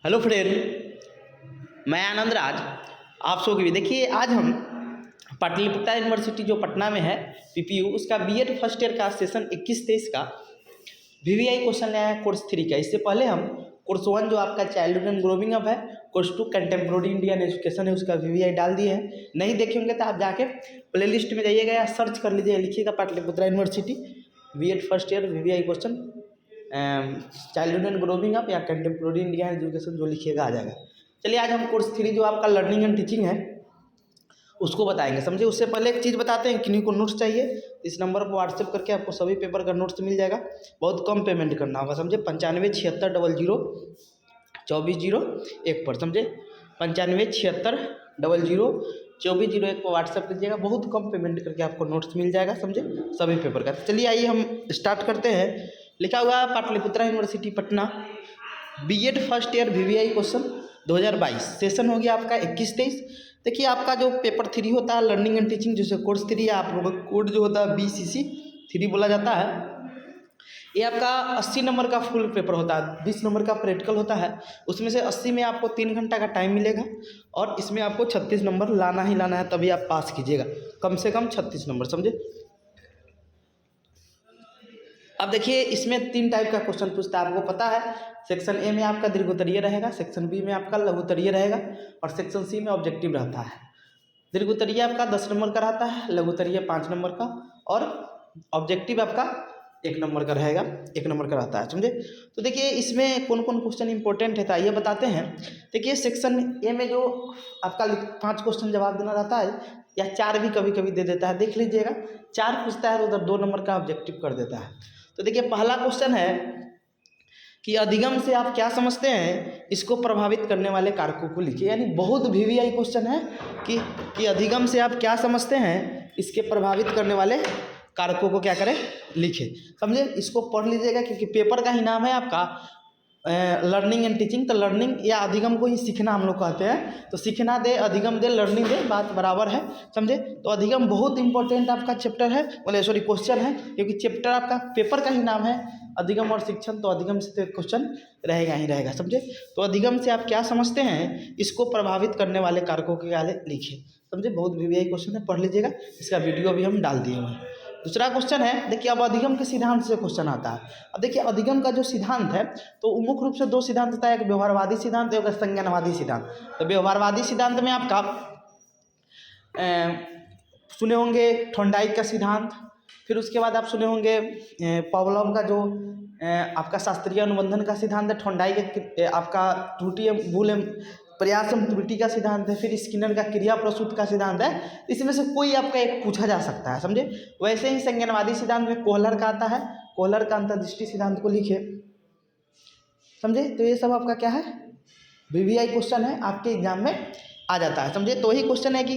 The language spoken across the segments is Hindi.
हेलो फ्रेंड, मैं आनंद राज आप सबके भी। देखिए, आज हम पाटलिपुत्र यूनिवर्सिटी जो पटना में है पीपीयू, उसका बीएड फर्स्ट ईयर का सेशन 21-23 का वीवीआई क्वेश्चन नया है कोर्स 3 का। इससे पहले हम कोर्स 1 जो आपका चाइल्डहुड एंड ग्रोविंग अप है, कोर्स 2 कंटेम्प्रोरी इंडियन एजुकेशन है, उसका वीवीआई डाल दिए हैं। नहीं देखे होंगे तो आप जाके प्ले लिस्ट में जाइएगा या सर्च कर लीजिए, लिखिएगा Pataliputra university BEd first year VVI question childhood and growing up या कंटेम्प्रोरी इंडियन एजुकेशन जो लिखिएगा आ जाएगा। चलिए, आज हम कोर्स 3 जो आपका लर्निंग एंड टीचिंग है उसको बताएंगे, समझे। उससे पहले एक चीज़ बताते हैं, किन्हीं को नोट्स चाहिए इस नंबर पर व्हाट्सएप करके आपको सभी पेपर का नोट्स मिल जाएगा। बहुत कम पेमेंट करना होगा, समझे। 9576002401 पर, समझे। 9576002401 पर व्हाट्सएप कीजिएगा। बहुत कम पेमेंट करके आपको नोट्स मिल जाएगा, समझे, सभी पेपर का। चलिए आइए हम स्टार्ट करते हैं। लिखा हुआ है Pataliputra university Patna BEd first year VVI question 2022 session हो गया आपका 21-23। देखिए, आपका जो पेपर 3 होता है लर्निंग एंड टीचिंग, जैसे कोर्स 3 है, आप लोगों का कोड जो होता है BCC 3 बोला जाता है। ये आपका 80 नंबर का फुल पेपर होता है, 20 नंबर का प्रैक्टिकल होता है। उसमें से 80 में आपको 3 घंटा का टाइम मिलेगा और इसमें आपको 36 नंबर लाना ही लाना है, तभी आप पास कीजिएगा। कम से कम 36 नंबर, समझे। अब देखिए, इसमें 3 टाइप का क्वेश्चन पूछता है, आपको पता है। सेक्शन ए में आपका दीर्घोत्तरीय रहेगा, सेक्शन बी में आपका लघुत्तरीय रहेगा और सेक्शन सी में ऑब्जेक्टिव रहता है। दीर्घोत्तरीय आपका 10 नंबर का रहता है, लघुत्तरीय 5 नंबर का और ऑब्जेक्टिव आपका 1 नंबर का रहेगा, 1 नंबर का रहता है, समझे। तो देखिए, इसमें कौन कौन क्वेश्चन इंपॉर्टेंट है ये बताते हैं। देखिए, सेक्शन ए में जो आपका 5 क्वेश्चन जवाब देना रहता है, या 4 भी कभी कभी दे देता है, देख लीजिएगा। 4 पूछता है तो उधर 2 नंबर का ऑब्जेक्टिव कर देता है। तो देखिए, पहला क्वेश्चन है कि अधिगम से आप क्या समझते हैं, इसको प्रभावित करने वाले कारकों को लिखिए। यानी बहुत वीवीआई क्वेश्चन है कि अधिगम से आप क्या समझते हैं, इसके प्रभावित करने वाले कारकों को क्या करें, लिखें, समझे। इसको पढ़ लीजिएगा, क्योंकि पेपर का ही नाम है आपका लर्निंग एंड टीचिंग। तो लर्निंग या अधिगम को ही सीखना हम लोग कहते हैं। तो सीखना दे, अधिगम दे, लर्निंग दे, बात बराबर है, समझे। तो अधिगम बहुत इंपॉर्टेंट आपका चैप्टर है, क्वेश्चन है, क्योंकि चैप्टर आपका पेपर का ही नाम है अधिगम और शिक्षण। तो अधिगम से तो क्वेश्चन रहेगा ही रहेगा, समझे। तो अधिगम से आप क्या समझते हैं, इसको प्रभावित करने वाले कारकों के आगे लिखिए, समझे। बहुत वीवीआई क्वेश्चन है, पढ़ लीजिएगा। इसका वीडियो भी हम डाल दिए हैं। दूसरा क्वेश्चन है, देखिए, अब अधिगम के सिद्धांत से क्वेश्चन आता है। अब देखिए, अधिगम का जो सिद्धांत है, तो मुख्य रूप से 2 सिद्धांत होता है, एक व्यवहारवादी सिद्धांत, एक संज्ञानवादी सिद्धांत। तो व्यवहारवादी सिद्धांत में आपका सुने होंगे थॉर्नडाइक का सिद्धांत, फिर उसके बाद आप सुने होंगे पावलोव का जो आपका शास्त्रीय अनुबंधन का सिद्धांत है। थॉर्नडाइक आपका त्रुटि भूल प्रयास त्रुटि का सिद्धांत है। फिर स्किनर का क्रिया प्रसूत का सिद्धांत है। इसमें से कोई आपका एक पूछा जा सकता है, समझे। वैसे ही संज्ञानवादी सिद्धांत में कोहलर का आता है, कोहलर का अंतर्दृष्टि सिद्धांत को लिखे, समझे। तो ये सब आपका क्या है, वीवीआई क्वेश्चन है, आपके एग्जाम में आ जाता है, समझे। तो वही क्वेश्चन है कि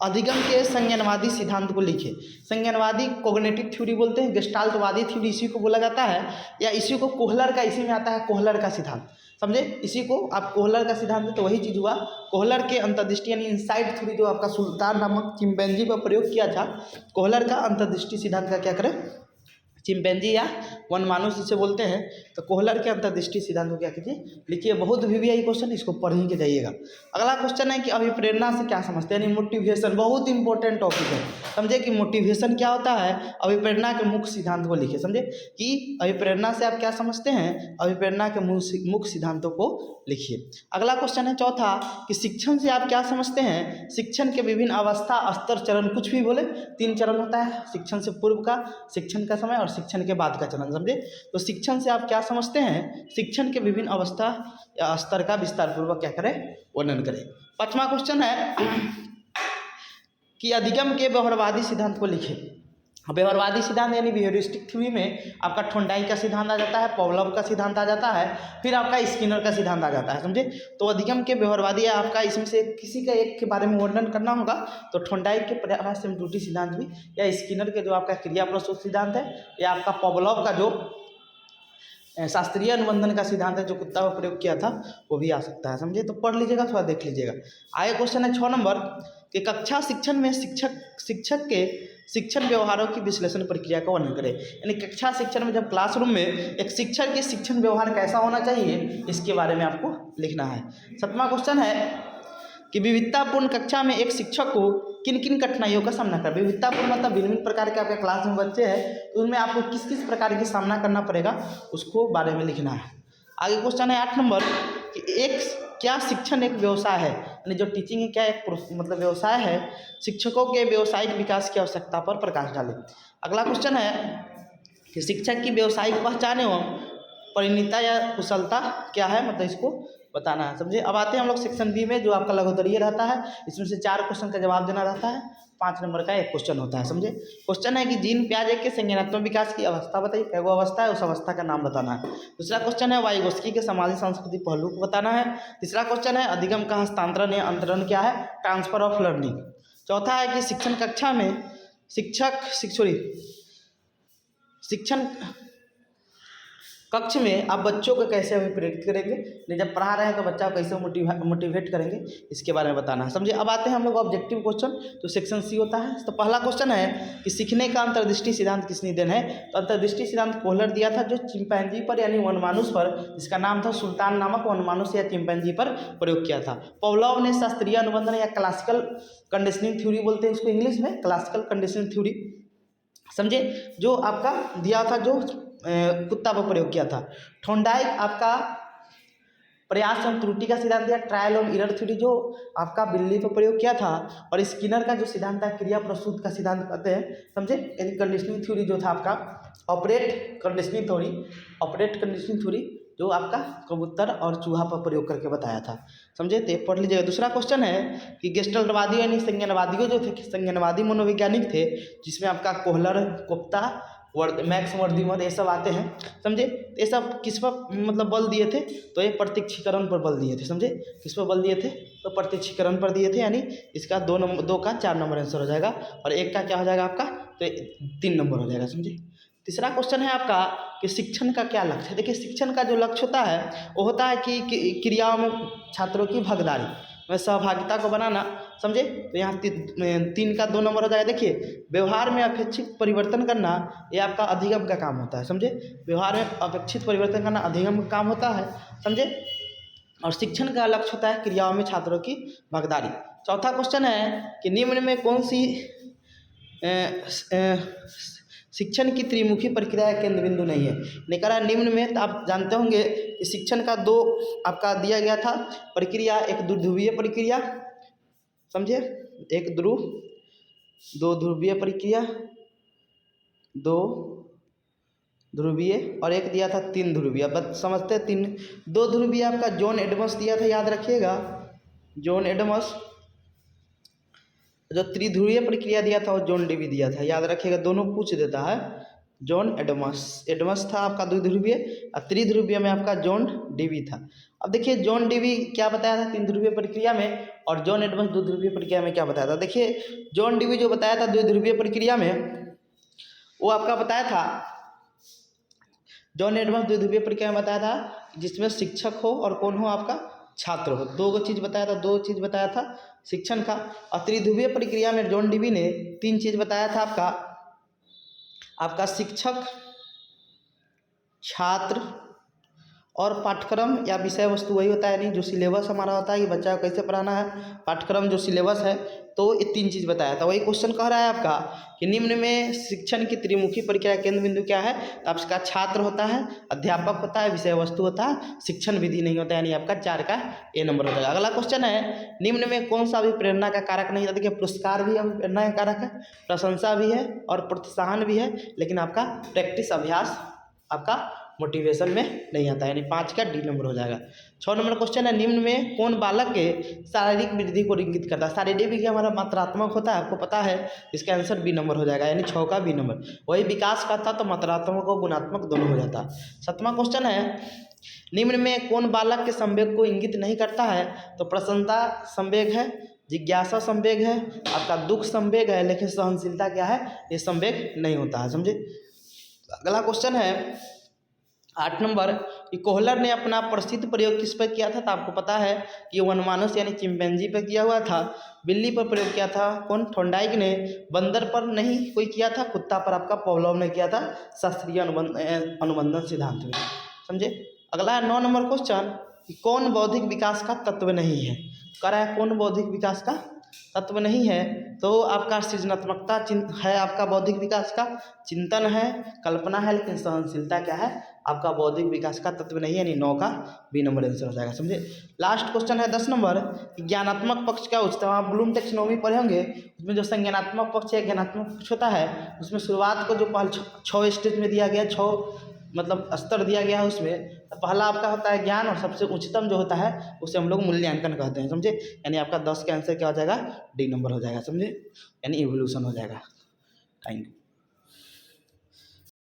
अधिगम के संज्ञानवादी सिद्धांत को लिखे। संज्ञानवादी कॉग्निटिव थ्योरी बोलते हैं, गेस्टाल्टवादी थ्योरी इसी को बोला जाता है, या इसी को कोहलर का, इसी में आता है कोहलर का सिद्धांत, समझे। इसी को आप कोहलर का सिद्धांत, तो वही चीज़ हुआ। कोहलर के अंतर्दृष्टि यानी इनसाइड थ्योरी जो आपका सुल्तान नामक चिंपैंजी पर प्रयोग किया था, कोहलर का अंतर्दृष्टि सिद्धांत का क्या करें, चिंपैंजी या वनमानुष जिसे बोलते हैं, तो कोहलर के अंतर्दृष्टि सिद्धांत को क्या कीजिए, लिखिए। बहुत वीवीआई क्वेश्चन, इसको पढ़ ही के जाइएगा। अगला क्वेश्चन है कि अभिप्रेरणा से क्या समझते हैं, यानी मोटिवेशन। बहुत इंपॉर्टेंट टॉपिक है, समझे, कि मोटिवेशन क्या होता है। अभिप्रेरणा के मुख्य सिद्धांत को लिखिए, समझे, कि अभिप्रेरणा से आप क्या समझते हैं, अभिप्रेरणा के मुख्य सिद्धांतों को लिखिए। अगला क्वेश्चन है चौथा, कि शिक्षण से आप क्या समझते हैं, शिक्षण के विभिन्न अवस्था, स्तर, चरण, कुछ भी बोले, 3 चरण होता है। शिक्षण से पूर्व का, शिक्षण का समय और शिक्षण के बाद का चरण, समझे। तो शिक्षण से आप क्या समझते हैं, शिक्षण के विभिन्न अवस्था या स्तर का विस्तार पूर्वक क्या करें, वर्णन करें। 5वां क्वेश्चन है कि अधिगम के व्यवहारवादी सिद्धांत को लिखें। व्यवहारवादी सिद्धांत यानी बिहेवियरिस्टिक थ्योरी में आपका थॉर्नडाइक का सिद्धांत आ जाता है, पावलोव का सिद्धांत आ जाता है, फिर आपका स्किनर का सिद्धांत आ जाता है, समझे। तो अधिगम के व्यवहारवादी है आपका, इसमें से किसी का एक के बारे में वर्णन करना होगा। तो थॉर्नडाइक के प्रयास त्रुटि सिद्धांत भी, या स्किनर के जो आपका क्रिया प्रसूत सिद्धांत है, या आपका पावलोव का जो शास्त्रीय अनुबंधन का सिद्धांत है जो कुत्ता में प्रयोग किया था, वो भी आ सकता है, समझे। तो पढ़ लीजिएगा, थोड़ा देख लीजिएगा। आगे क्वेश्चन है 6 नंबर, कि कक्षा शिक्षण में शिक्षक के शिक्षण व्यवहारों की विश्लेषण प्रक्रिया का वर्णन करें। यानी कक्षा शिक्षण में जब क्लासरूम में एक शिक्षक के शिक्षण व्यवहार कैसा होना चाहिए, इसके बारे में आपको लिखना है। 7वां क्वेश्चन है कि विविधतापूर्ण कक्षा में एक शिक्षक को किन किन कठिनाइयों का सामना कर, विविधतापूर्ण मतलब भिन्न भिन्न प्रकार के आपके क्लास में बच्चे हैं, तो उनमें आपको किस किस प्रकार की सामना करना पड़ेगा, उसको बारे में लिखना है। आगे क्वेश्चन है 8 नंबर कि क्या शिक्षण एक व्यवसाय है, यानी जो टीचिंग है क्या एक मतलब व्यवसाय है, शिक्षकों के व्यावसायिक विकास की आवश्यकता पर प्रकाश डालें। अगला क्वेश्चन है कि शिक्षक की व्यावसायिक पहचान एवं परिणीता या कुशलता क्या है, मतलब इसको बताना है, समझे। अब आते हैं हम लोग सेक्शन बी में, जो आपका लघुत्तरीय रहता है। इसमें से 4 क्वेश्चन का जवाब देना रहता है, 5 नंबर का एक क्वेश्चन होता है, समझे। क्वेश्चन है कि जीन पियाजे के संज्ञानात्मक विकास की अवस्था बताइए, क्या वो अवस्था है, उस अवस्था का नाम बताना है। दूसरा क्वेश्चन है वाइगोस्की के सामाजिक सांस्कृतिक पहलू को बताना है। तीसरा क्वेश्चन है अधिगम का हस्तांतरण या अंतरण क्या है, ट्रांसफर ऑफ लर्निंग। चौथा है कि शिक्षण कक्षा में शिक्षण कक्ष में आप बच्चों को कैसे अभिप्रेरित करेंगे, नहीं जब पढ़ा रहे हैं तो बच्चा को कैसे मोटिवेट करेंगे, इसके बारे में बताना है, समझे। अब आते हैं हम लोग ऑब्जेक्टिव क्वेश्चन, तो सेक्शन सी होता है। तो पहला क्वेश्चन है कि सीखने का अंतर्दृष्टि सिद्धांत किसने देन है, तो अंतर्दृष्टि सिद्धांत कोहलर दिया था, जो चिंपैंजी पर यानी वनमानुष पर, जिसका नाम था सुल्तान नामक वनमानुष या चिंपैंजी पर प्रयोग किया था। पवलोव ने शास्त्रीय अनुबंधन या क्लासिकल कंडीशनिंग थ्योरी बोलते हैं इसको इंग्लिश में, क्लासिकल कंडीशनिंग थ्योरी, समझे, जो आपका दिया था, जो कुत्ता पर प्रयोग किया था। थॉर्नडाइक आपका प्रयास एवं त्रुटि का सिद्धांत दिया, ट्रायल एवं एरर थ्योरी, जो आपका बिल्ली पर प्रयोग किया था। और स्किनर का जो सिद्धांत था क्रिया प्रसूत का सिद्धांत कहते हैं, समझे। यानी कंडीशनिंग थ्योरी जो था आपका ऑपरेट कंडीशनिंग थ्योरी, जो आपका कबूतर और चूहा पर प्रयोग करके बताया था, समझे। तो पढ़ लीजिएगा। दूसरा क्वेश्चन है कि गेस्टल्टवादी यानी संज्ञानवादियों जो थे, संज्ञानवादी मनोवैज्ञानिक थे, जिसमें आपका कोहलर, कोप्ता, मैक्स वर्दीमर ये सब आते हैं, समझे। ये सब किस पर मतलब बल दिए थे, तो ये प्रत्यक्षीकरण पर बल दिए थे, समझे। किस पर बल दिए थे, तो प्रत्यक्षीकरण पर दिए थे, यानी इसका 2 का 4 नंबर आंसर हो जाएगा, और 1 का क्या हो जाएगा आपका, तो 3 नंबर हो जाएगा, समझे। तीसरा क्वेश्चन है आपका कि शिक्षण का क्या लक्ष्य है। देखिए शिक्षण का जो लक्ष्य होता है वो होता है कि क्रियाओं में छात्रों की भागीदारी में सहभागिता को बनाना, समझे। तो यहाँ 3 का 2 नंबर हो जाएगा। देखिए व्यवहार में अपेक्षित परिवर्तन करना, ये आपका अधिगम का काम होता है, समझे। व्यवहार में अपेक्षित परिवर्तन करना अधिगम का काम होता है, समझे। और शिक्षण का लक्ष्य होता है क्रियाओं में छात्रों की भागीदारी। चौथा क्वेश्चन है कि निम्न में कौन सी शिक्षण की त्रिमुखी प्रक्रिया केंद्र बिंदु नहीं है। निकरा निम्न में, तो आप जानते होंगे कि शिक्षण का 2 आपका दिया गया था प्रक्रिया, एक ध्रुवीय प्रक्रिया, समझे, एक दो ध्रुवीय प्रक्रिया, 2 ध्रुवीय, और एक दिया था 3 ध्रुवीय। अब समझते हैं 2 ध्रुवीय आपका जॉन एडम्स दिया था, याद रखिएगा, जॉन एडम्स। जो त्रिध्रुवीय प्रक्रिया दिया था वो जॉन डीवी दिया था, याद रखिएगा, दोनों पूछ देता है। जॉन एडम्स था आपका 2 ध्रुवीय, और त्रिध्रुवीय में आपका जॉन डीवी था। अब देखिए जॉन डीवी क्या बताया था 3 ध्रुवीय प्रक्रिया में, और जॉन एडम्स 2 ध्रुवीय प्रक्रिया में क्या बताया था। देखिए जॉन डीवी जो बताया था 2 ध्रुवीय प्रक्रिया में, वो आपका बताया था, जॉन एडम्स 2 ध्रुवीय प्रक्रिया में बताया था जिसमें शिक्षक हो और कौन हो, आपका छात्र हो। 2 चीज़ बताया था शिक्षण का। और त्रिध्रुवीय प्रक्रिया में जॉन डीवी ने 3 चीज़ बताया था, आपका शिक्षक, छात्र और पाठ्यक्रम या विषय वस्तु, वही होता है, नहीं जो सिलेबस हमारा होता है कि बच्चा को कैसे पढ़ाना है, पाठ्यक्रम जो सिलेबस है, तो ये 3 चीज़ बताया था। वही क्वेश्चन कह रहा है आपका कि निम्न में शिक्षण की त्रिमुखी प्रक्रिया केंद्र बिंदु क्या है, तो आपका छात्र होता है, अध्यापक होता है, विषय वस्तु होता है, शिक्षण विधि नहीं होता है, यानी आपका 4 का ए नंबर हो जाएगा। अगला क्वेश्चन है निम्न में कौन सा अभिप्रेरणा का कारक नहीं था। देखिए पुरस्कार भी अभिप्रेरणा का कारक है, प्रशंसा भी है और प्रोत्साहन भी है, लेकिन आपका प्रैक्टिस अभ्यास आपका मोटिवेशन में नहीं आता है, यानी 5 का डी नंबर हो जाएगा। 6 नंबर क्वेश्चन है निम्न में कौन बालक के शारीरिक वृद्धि को इंगित करता है। शारीरिक भी हमारा मात्रात्मक होता है, आपको पता है, इसका आंसर बी नंबर हो जाएगा, यानी 6 का बी नंबर। वही विकास करता तो मात्रात्मक और गुणात्मक दोनों हो जाता। 7वां क्वेश्चन है निम्न में कौन बालक के संवेग को इंगित नहीं करता है, तो प्रसन्नता संवेग है, जिज्ञासा संवेग है, आपका दुख संवेग है, लेकिन सहनशीलता क्या है, ये संवेग नहीं होता है, समझे। अगला क्वेश्चन है 8 नंबर कि कोहलर ने अपना प्रसिद्ध प्रयोग किस पर किया था, तो आपको पता है कि वनमानुस यानी चिंपैंजी पर किया हुआ था। बिल्ली पर प्रयोग किया था कौन, थॉर्नडाइक ने। बंदर पर नहीं कोई किया था, कुत्ता पर आपका पावलोव ने किया था शास्त्रीय अनुबंधन सिद्धांत में, समझे। अगला है 9 नंबर क्वेश्चन कि कौन बौद्धिक विकास का तत्व नहीं है, कह रहा है कौन बौद्धिक विकास का तत्व नहीं है, तो आपका सृजनात्मकता है, आपका बौद्धिक विकास का चिंतन है, कल्पना है, लेकिन सहनशीलता क्या है, आपका बौद्धिक विकास का तत्व नहीं है, यानी 9 का बी नंबर आंसर हो जाएगा, समझे। लास्ट क्वेश्चन है 10 नंबर, ज्ञानात्मक पक्ष क्या उचित है। आप ब्लूम टेक्सोनोमी पढ़े होंगे, उसमें जो संज्ञानात्मक पक्ष है, ज्ञानात्मक पक्ष होता है, उसमें शुरुआत को जो पहले 6 स्टेज में दिया गया, 6 मतलब स्तर दिया गया है, उसमें पहला आपका होता है ज्ञान, और सबसे उच्चतम जो होता है उसे हम लोग मूल्यांकन कहते हैं, समझे। यानी आपका 10 का आंसर क्या हो जाएगा, डी नंबर हो जाएगा, समझे, यानी इवोल्यूशन हो जाएगा। Thank you.